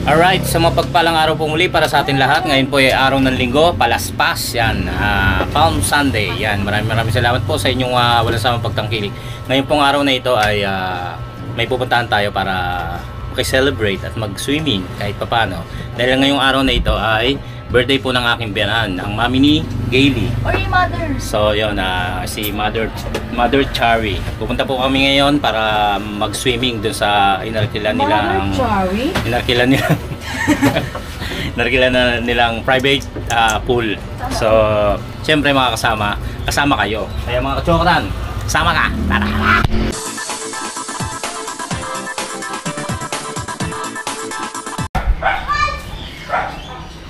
Alright, sa mapagpalang araw po muli para sa atin lahat. Ngayon po ay araw ng linggo, palaspas yan, Palm Sunday. Yan, maraming salamat po sa inyong walang samang pagtangkilik. Ngayon pong araw na ito ay may pupuntahan tayo para makiselebrate at mag-swimming kahit papano. Dahil ngayong araw na ito ay birthday po ng aking biyanan, ang mami ni Gailey. Or yung mother. So yun, si Mother Chari. Pupunta po kami ngayon para mag-swimming dun sa inarkilan nilang... Mother Chari? Inarkilan na nilang private pool. So, syempre mga kasama kayo. Kaya mga kachokotan, kasama ka! Tara!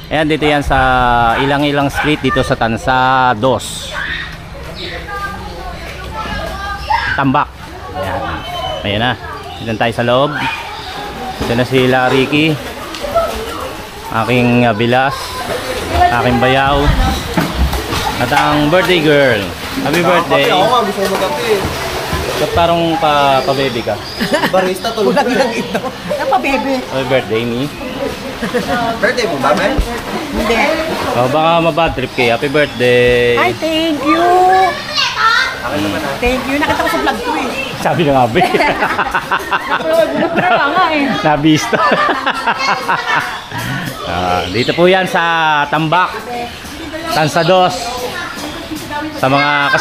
Ayan, dito yan sa ilang street dito sa Tansa 2. Tambak. Ayan. Ayan na. Dito tayo sa loob. Ito na sila Ricky. Aking bilas. Aking bayaw. At ang birthday girl. Happy birthday. Ako nga, gusto ko mag-kape. Ba't parang pa-baby ka? Barista, tulog ko lang ito. Napa-baby. Happy birthday, me. Birthday mo ba, man? Hindi. Oh, baka mabad trip kayo. Happy birthday. Ay, thank you. Akin naman ha. Thank you. Nakita ko sa vlog ko eh. Sabi na nga, be. Napura nga eh. Nabista. Dito po yan sa Tambak, Tansa 2. Sa mga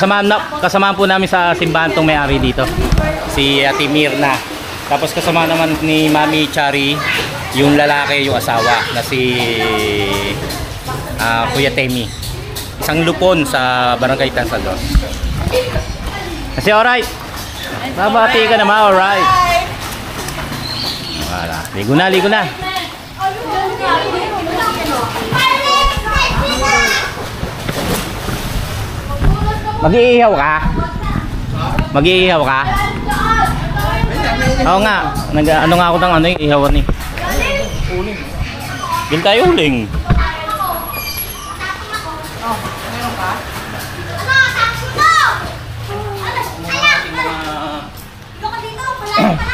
kasamaan po namin sa simbahan tong may-ari dito, si Ate Mirna. Tapos kasama naman ni Mami Chari yung lalaki, yung asawa na si Kuya Temi. Isang lupon sa Barangay Tansa 2. Kasi alright, babati ka naman, alright. Wala, ligo na. Mag-iihaw ka? Oo nga. Ano nga ako ng ihawan ni. Uling. Din tayo uling.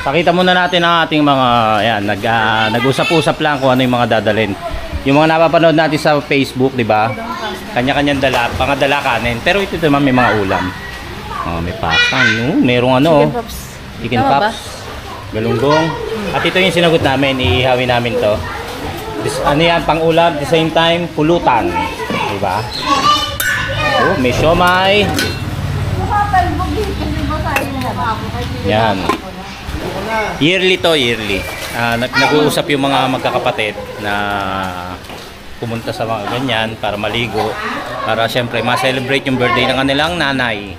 Pakita muna natin ang ating mga nag-usap-usap lang kung ano yung mga dadalhin. Yung mga napapanood natin sa Facebook, di ba? Kanya-kanyang pangadala kanin. Pero ito naman may mga ulam. Oh, may pakan, no? Merong chicken pops, galunggong. At ito yung sinagot namin, iihawin namin to. Ano yan, pang ulam, at the same time, pulutan. Di ba? Oh, may siomay. Yan. Yearly to, yearly. Nag-uusap yung mga magkakapatid na pumunta sa mga ganyan para maligo, para syempre ma-celebrate yung birthday ng kanilang nanay.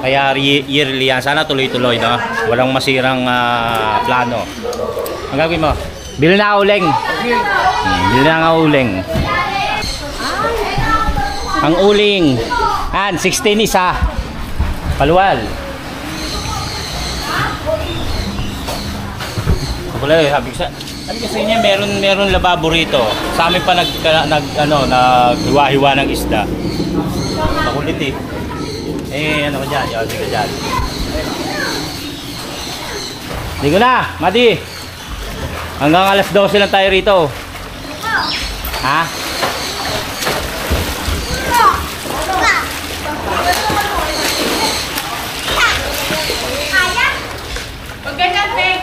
Kaya yearly yan. Sana tuloy-tuloy, no? Walang masirang plano. Ang gagawin mo? Bili na uling. Bili na uling. Ang uling. 16 isa. Paluwal. Sabi ko sa inyo, meron lababo rito. Sa amin pa naghiwa-hiwa ng isda. Makulit eh. Ano ko dyan? Hindi ka dyan. Ligo na, Madi. Hanggang alas 12 lang tayo rito. Ha? Pag ganyan, Vic.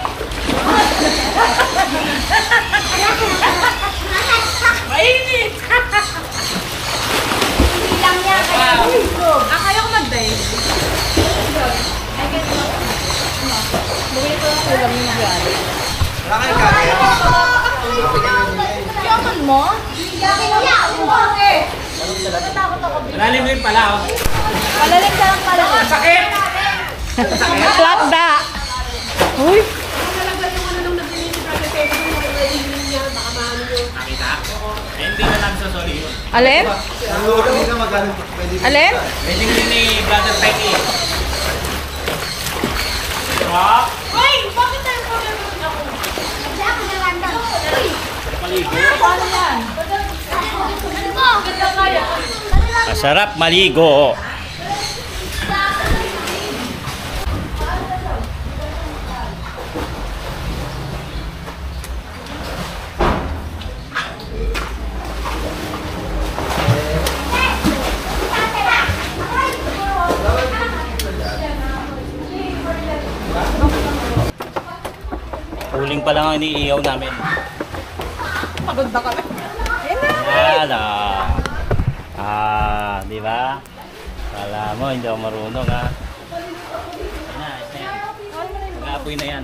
Mainit! Hindi lang yan. Kaya ko mag-dive. Bumili ko ng ulam yung nagyari. Wala kayo kaya? Yaman mo? Yaman mo? Natakot ako. Malalim rin pala, oh. Malalim ka lang pala. Sakit! Flat da! Uy! Nakita? Hindi na lang sa soli yun. Alin? Hindi na magkano pwede. Alin? Pwede din ni Brother Peggy. Uy! Bakit tayo pagkaroon ako? Kasi ako nalanda. Maligo. Paano yan? Masarap maligo. pa lang ang iniihaw namin. Pagod na kami. Yan di ba? Kala mo, hindi ako marunong ha. Ayun na, ayos na yan. Mag-aapoy na yan.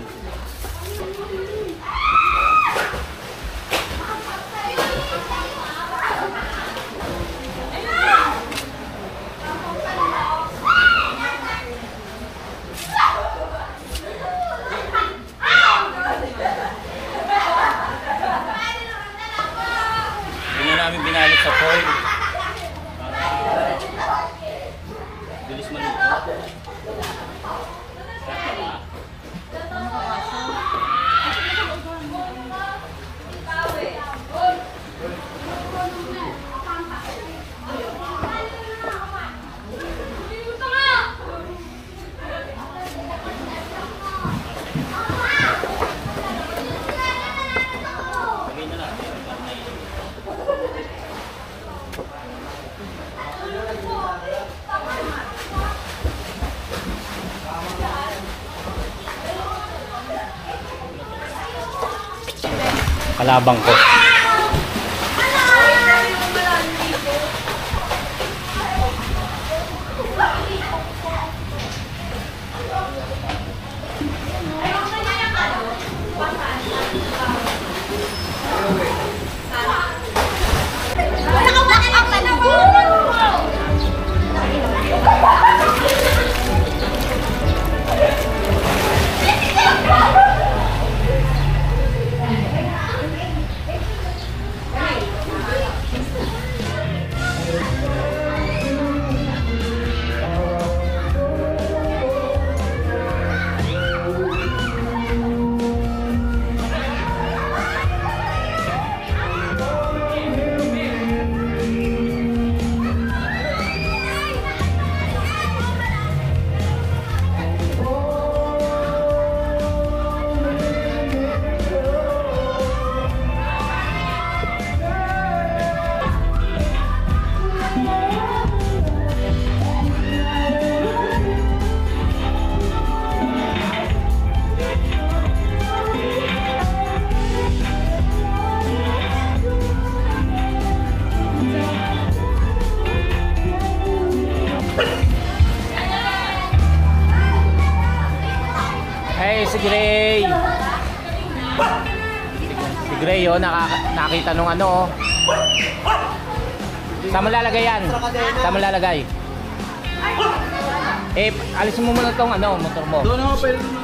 Hindi na namin binalot sa foil. Bilis maluto. Lagay na natin. Kalabang ko. Hey, si Gray! Si Gray, oh, nakakita nung ano, oh. Saan mo lalagay yan? Saan mo lalagay? Eh, alisin mo muna tong ano, motor mo. Doon ako, pwede doon ako.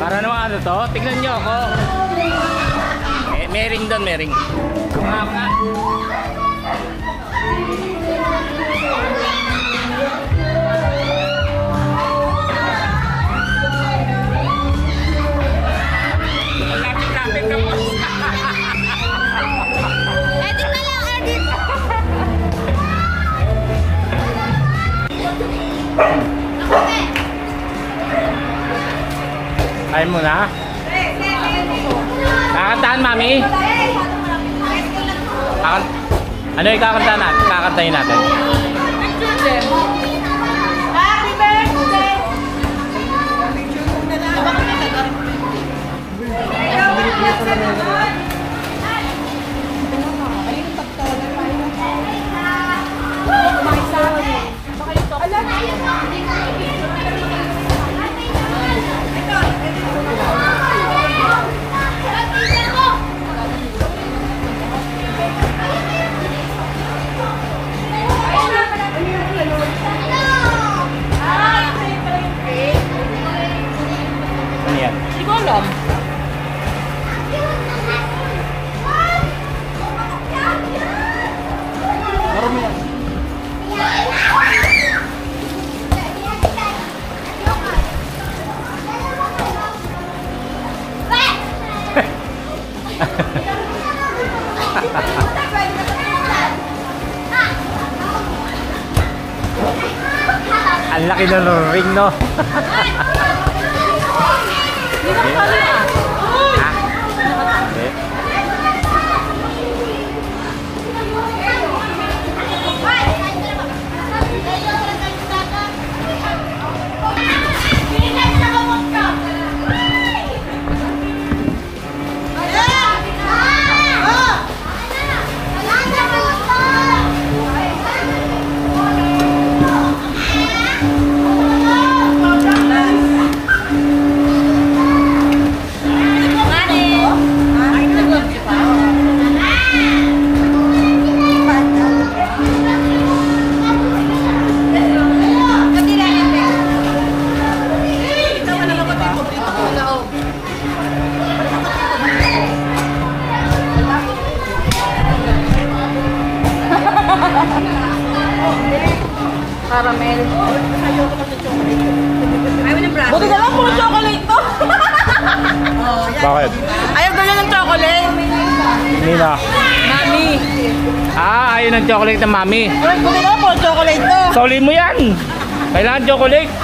Para naman ano to? Tignan nyo ako. May ring doon, may ring. Mga nga. Lapit-lapit na po. Edit na lang, edit! Kain mo na. Kakantahan, mami? Ano yung kakantahan natin? Kakantahin natin. Happy birthday! Ano yan? Hindi ko alam. Marami yan. Ang laki ng ring, no? Okay. Caramel. Buti na lang puro chocolate to. Bakit? Ayaw daw niya ng chocolate. Nina. Mami. Ayun ang chocolate ng mami. Buti na lang puro chocolate to. Solin mo yan! Kailangan chocolate.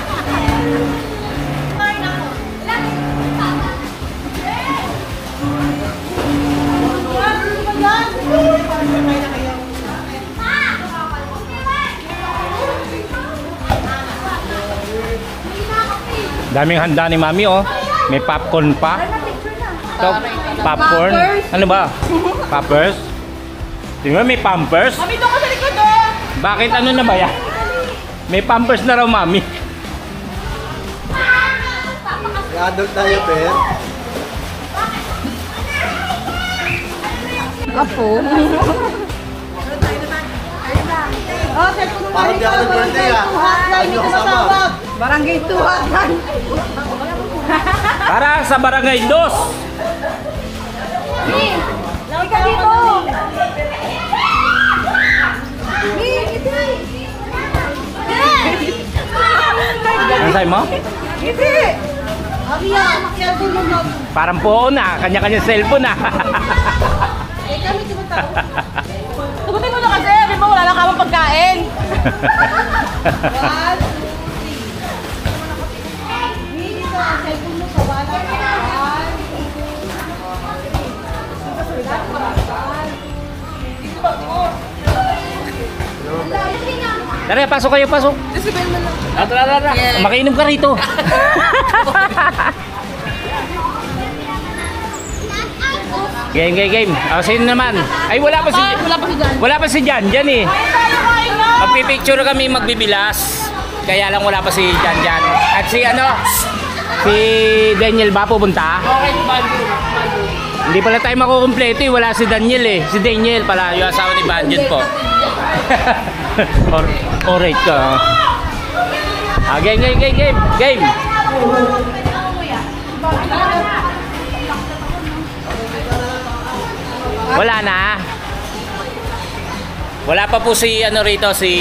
Daming handa ni mami, oh. May popcorn pa. Ito, popcorn. Ano ba? Poppers? Tingnan, may pampers. Mami, doon ka sa likod oh. Bakit ano na ba yan? May pampers na raw, mami. Adult diaper. Apo. Parang di ako nag-birthday ah. Hindi ko kasama. Barangay 2 hotline. Para sa Barangay 2. Lawag ka dito. Ano sa'yo mo? Hindi. Abiya, makiyago mo. Parang poon na. Kanya-kanya cellphone na. Kami tumatawa. Sagutin mo na kasi. Sabi mo, wala lang kamang pagkain. 1. Tara, pasok kayo, pasok. Tara. Makiinom ka rito. Game. Sino naman? Ay, wala pa si Jan. Wala pa si Jan eh. Magpipicture kami, magbibilas. Kaya lang wala pa si Jan. At si si Daniel ba pupunta? Hindi pala tayo makukumpleto eh. Wala si Daniel eh. Si Daniel pala, yung asawa ni Banjun po. Alright ka. Game. Wala na. Wala pa po si rito, si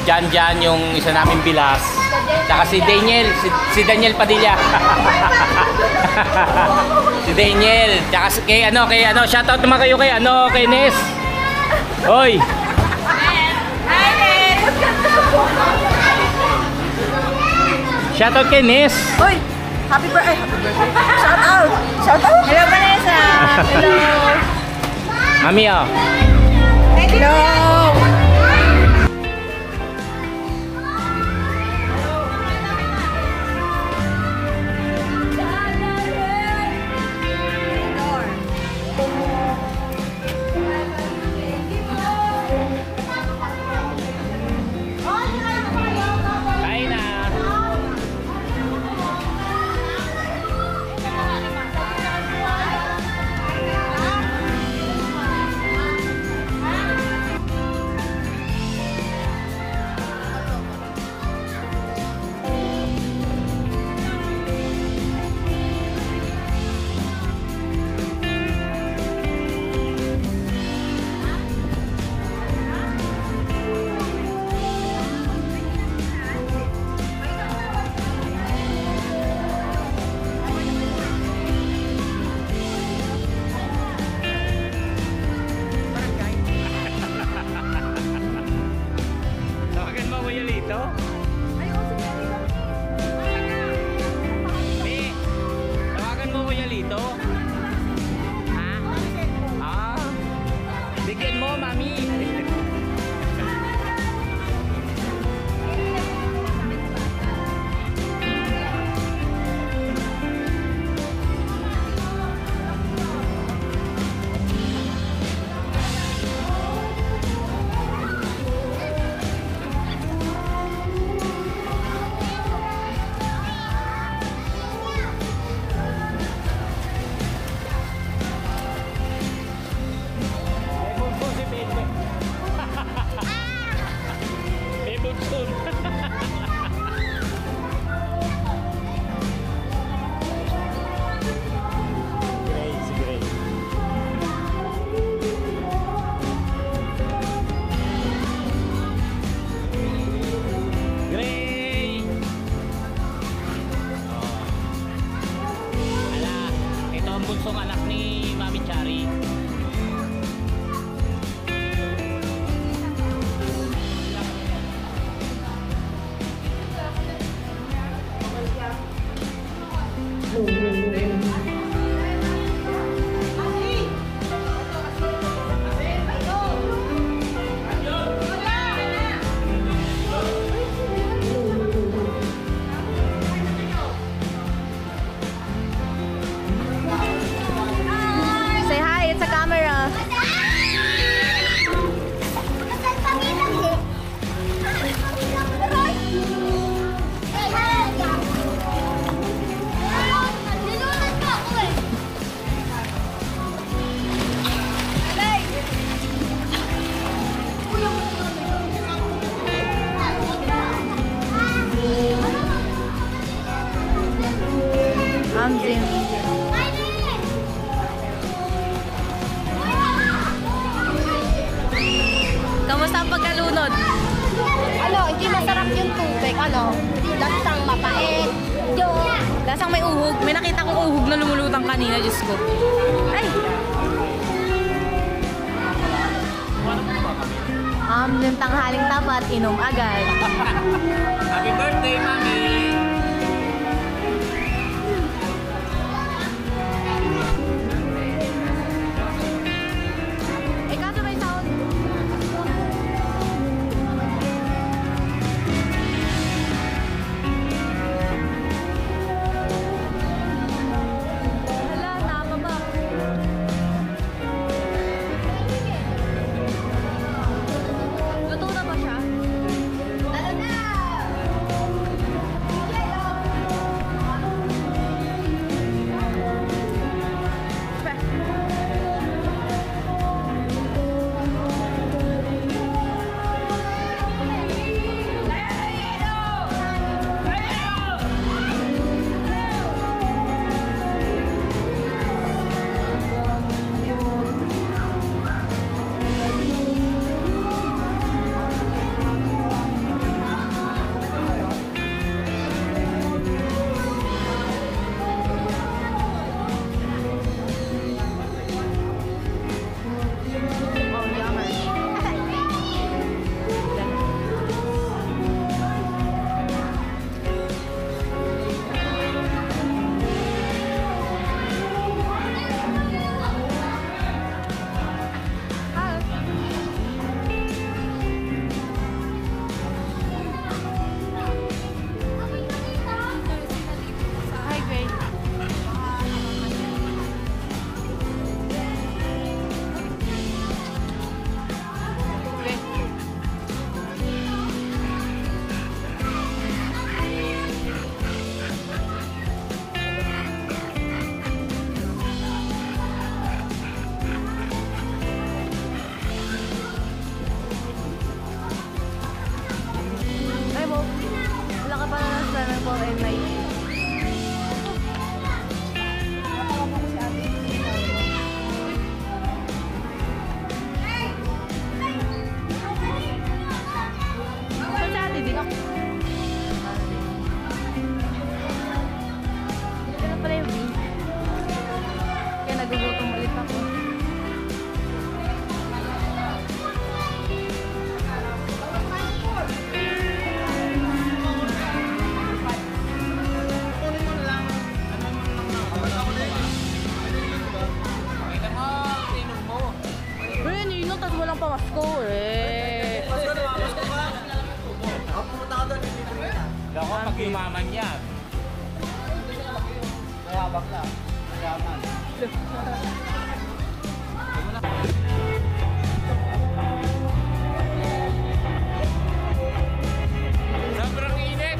Jan yung isa naming bilas. Tsaka si Daniel, si Daniel Padilla. Si Daniel, tsaka kay shoutout naman kayo kay Nes. Hoy. Hi, Nes. Shoutout kay Nes. Hoy, happy birthday. Shout out. Hello, Vanessa. Hello. Mami, oh. Hello. Amzin. Kamusta ang pagkalunod? Ano, hindi masarap yung tubig. Ano, lasang mapait. Lasang may uhog. May nakita kong uhog na lumulutang kanina, Diyos ko. Ay! Yung tanghaling tapat, inom agad. Happy birthday, Mami! Eh, kaso may sound. Hala, nakababa. Luto na ba siya? Talo na! Hi, Grace. Ay, Mo. Wala ka pa na ng swimming pool and night. Saan si ate? Dito. Ito na pala yung view. Kaya nagugutom ulit ako. Uy, ninong, tapos walang pamasko eh. Pumunta ka doon, libre ka. Ako pag yumaman yan. Mayabang lang. Mayaman. Sobrang init!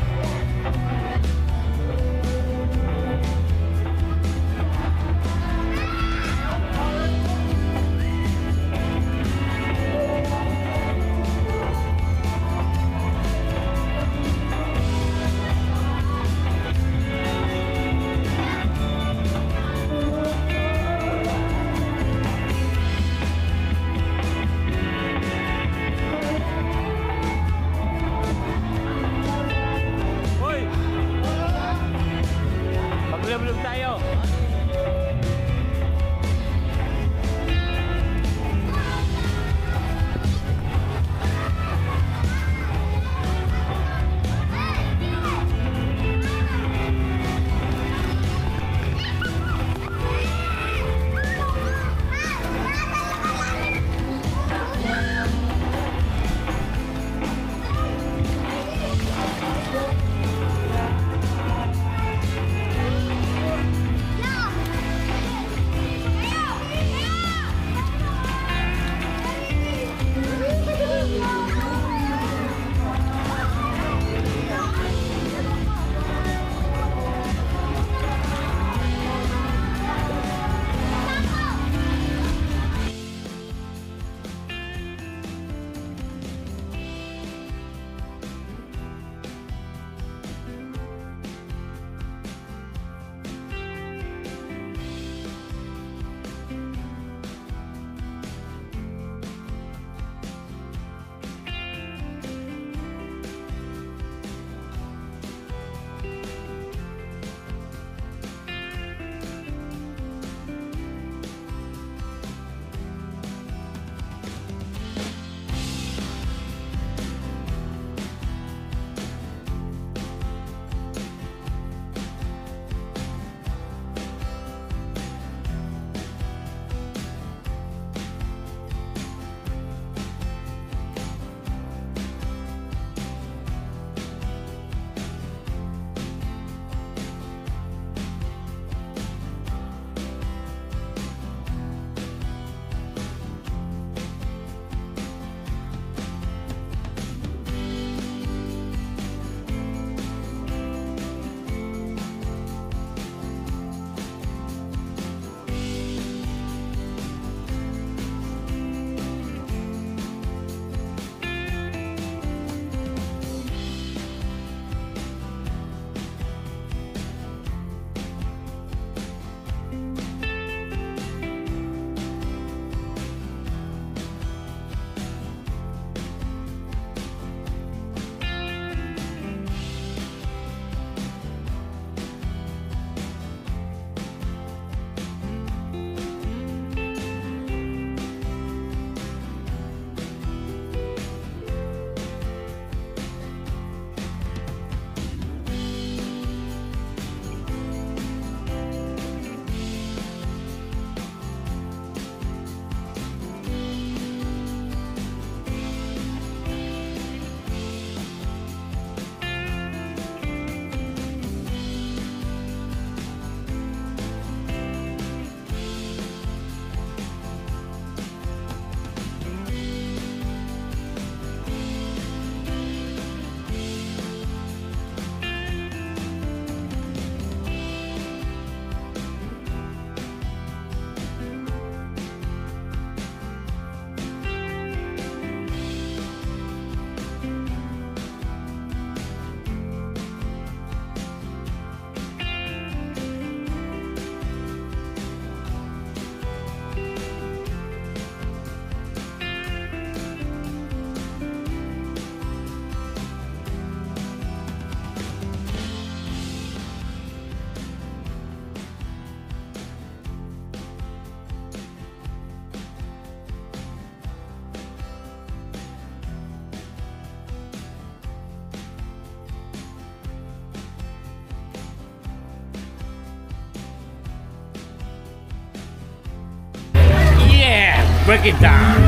Break it down.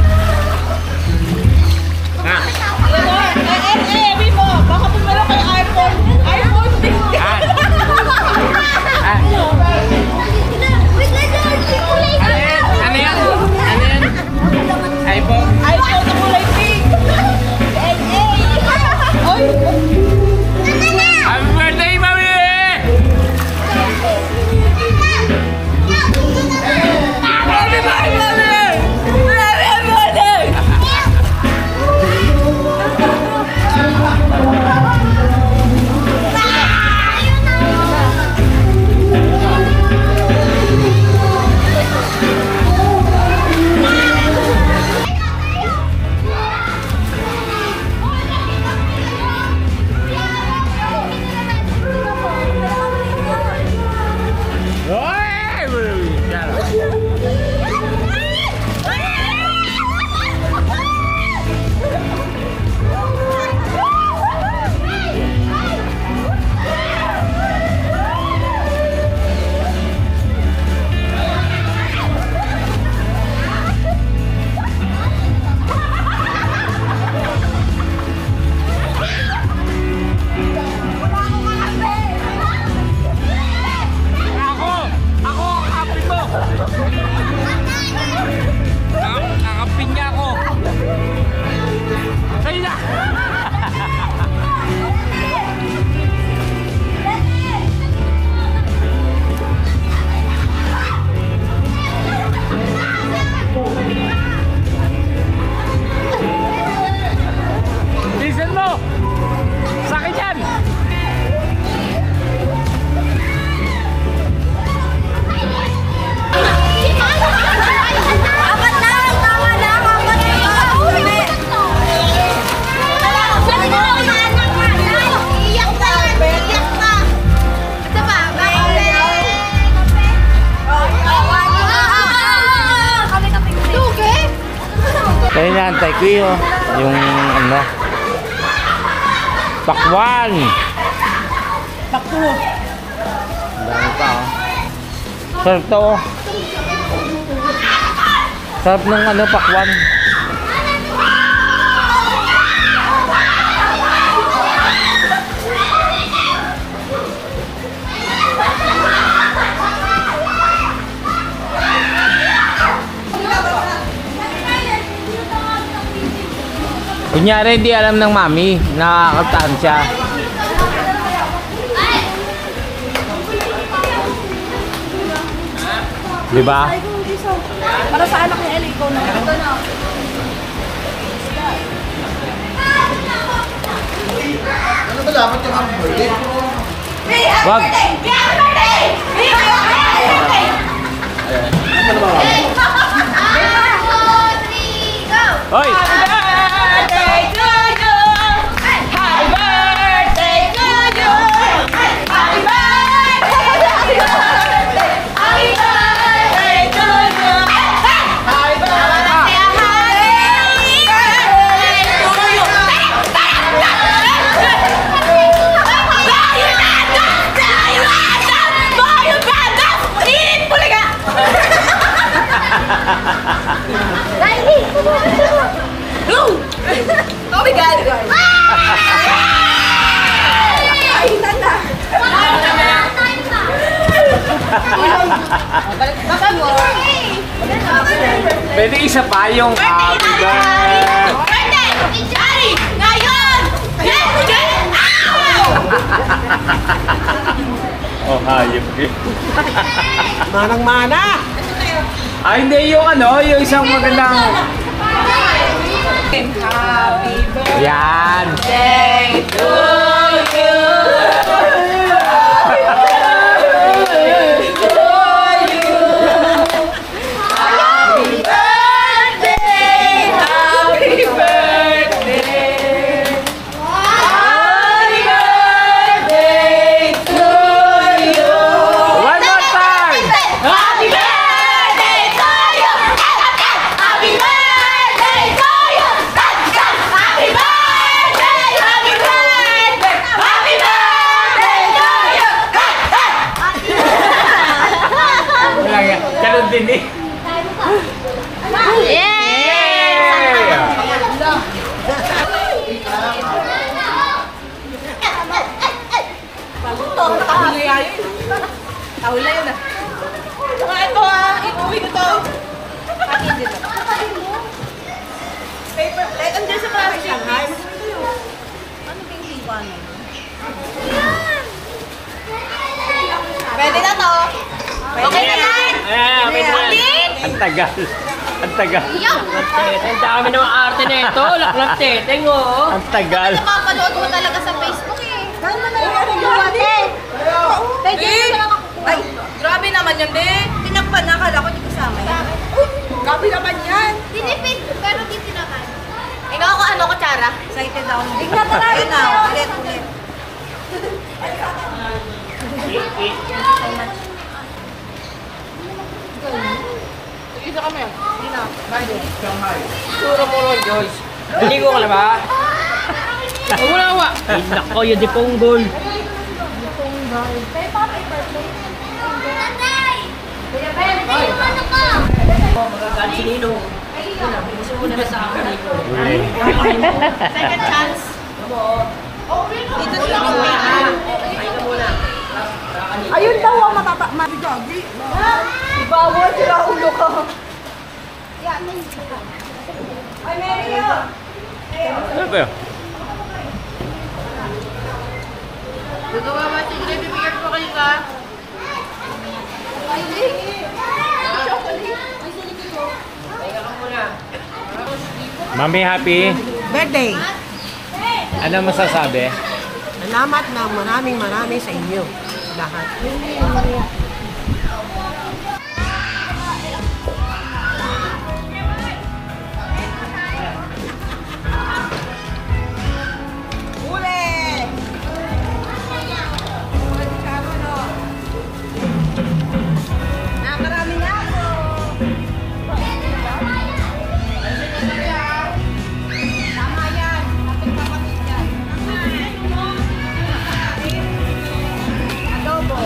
Ah. Bimo, baka pumalo kayo iPhone 15. Ah. Ano yan? iPhone? iPhone na kulay pink. Oy! Happy birthday, Mami! Happy birthday! Happy birthday! Kakapin niya ako. Sa'yo na. Listen mo. Sakit yan. Apat na! Tama na! Apat na! Iyak ka! Iyak ka! Ito ba? Lugi? Kaya naantay ko yung ano. Pakwan. Bakto. Dami pa oh. Sarap to oh. Sarap ng ano, pakwan. Kunyari hindi alam ng mami na kakantaan siya. Diba? Para sa anak ni Ellie, ikaw na. Ito na. Ano ba dapat yung happy birthday? Wag. Ano ba? Hoy! Birthday to you! Happy birthday to you! Happy birthday! Happy birthday to you! Happy birthday! Oh my God, guys! Ay, tanda! Pwede isa pa yung happy birthday. Birthday! Johnny! Ngayon! Oh, hayop eh. Manang-mana! Ay, hindi yung ano, yung isang magandang... Happy Yan! birthday to you! Happy birthday! Happy birthday! Happy birthday to you! One more time! Happy birthday to you! Happy birthday to you! Happy birthday! Happy birthday! Happy tagal. Ang tagal. Ang dami ng arte na ito. Laklak teteng, oh. Ang tagal. Mapapanood mo talaga sa Facebook eh. Saan mo na yung ate? Ay, grabe naman yan, be. Tinakpan na, akala ko di kasama yan. Grabe naman yan. Tinipid, pero di tinakan. Ikaw ako ano, kutsara? Excited ako. Tingnan na. Ayan na, ulit. Isa kami. Hindi na. Sura mo ron, Joyce. Naligo ka na ba? Huwag mo na awa. Ay, nako, yun di ponggol. Magagalit si Nino. Gusto mo na sa akin, Nino. Second chance. Dito sila kuya. Ay ka muna. Ayun daw ang matatabi. Ibawal sila ulo ko. Yeah, may Ay, Mario. Ano ba yun? Gagawa ba? Sige, bibigyan ko kayo ka. Mami, happy? Birthday! Ano masasabi? Salamat na maraming sa inyo. Lahat. Uli! Marami na ako. Tama yan. Ating kapatid yan. Adobo.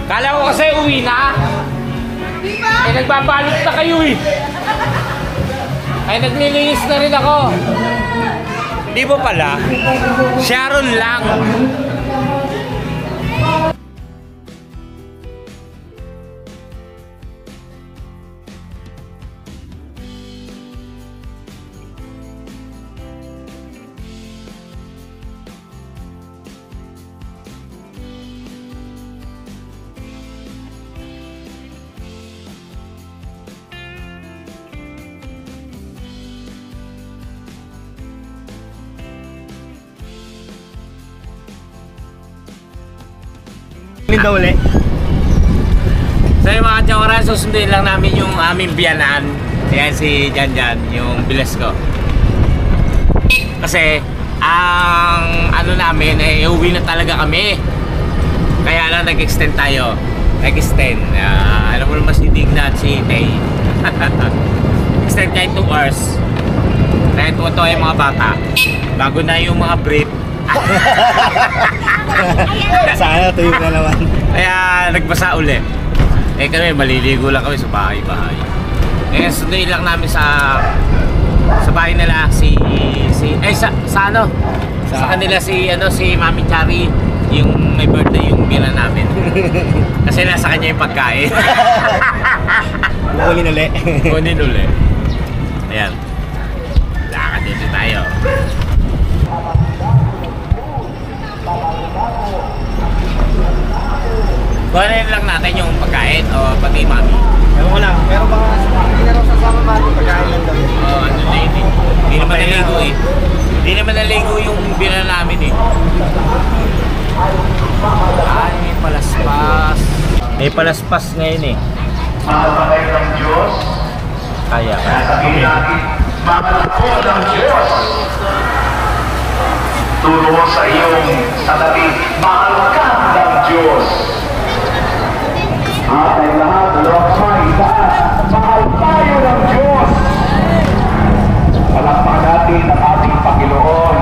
Kala ko kasi uwi na. Eh, nagbabalot na kayo eh. Ay, naglilinis na rin ako. Di ba pala? Sharon lang. Daw ulit. So yung mga tiyokara, susundin lang namin yung aming biyanan. Yan si Janjan, yung bilas ko. Kasi ang ano namin eh uwi na talaga kami. Kaya lang nag-extend tayo. Nag-extend. Alam mo naman si Digna at si Tay. Extend kahit 2 hours. Kaya ito yung mga bata. Bago na yung mga brief. Sana tuyo na naman. Kaya nagbasa uli. Eh kami maliligo lang kami sa bahay-bahay. Eh sunduin lang namin sa bahay nila sa ano? Sa kanila si Mami Chari, yung may birthday yung bilan namin. Kasi nasa kanya yung pagkain. Kukunin ulit. Kunin uli. Ayan. Lakad dito tayo. Kuhanin lang natin yung pagkain o pati mami. Ewan ko lang. Pero baka hindi na raw sasama mami pagkain lang daw. Oo, ano na yun eh. Hindi naman naligo eh. Hindi naman naligo yung bilan namin eh. Ay, may palaspas. May palaspas ngayon eh. Mahal pa kayo ng Diyos? Kaya ka. Sabihin natin, mahal ko ng Diyos. Turo mo sa iyong katabi, mahal ka ng Diyos. At ay lahat, dalawang kamay, taas, mahal tayo ng Diyos. Palakpakan natin ang ating Panginoon.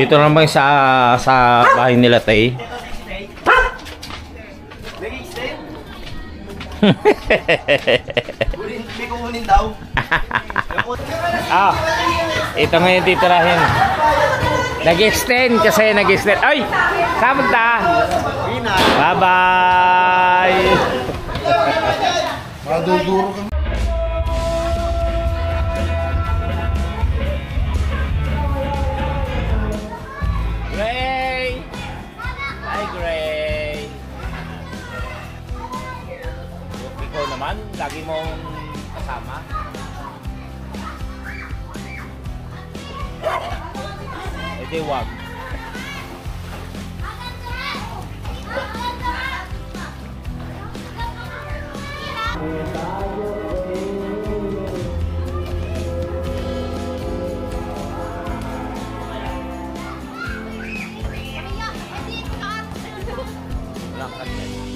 Dito naman sa bahay nila, Tay. May kukunin daw. Ito ngayon titirahin. Nag-extend kasi nag-extend. Ay! Saan punta? Bye-bye! Maduduro ka. Gray! Hi, Gray! Ikaw naman, lagi mong kasama. Edi wag. Wala ka dyan.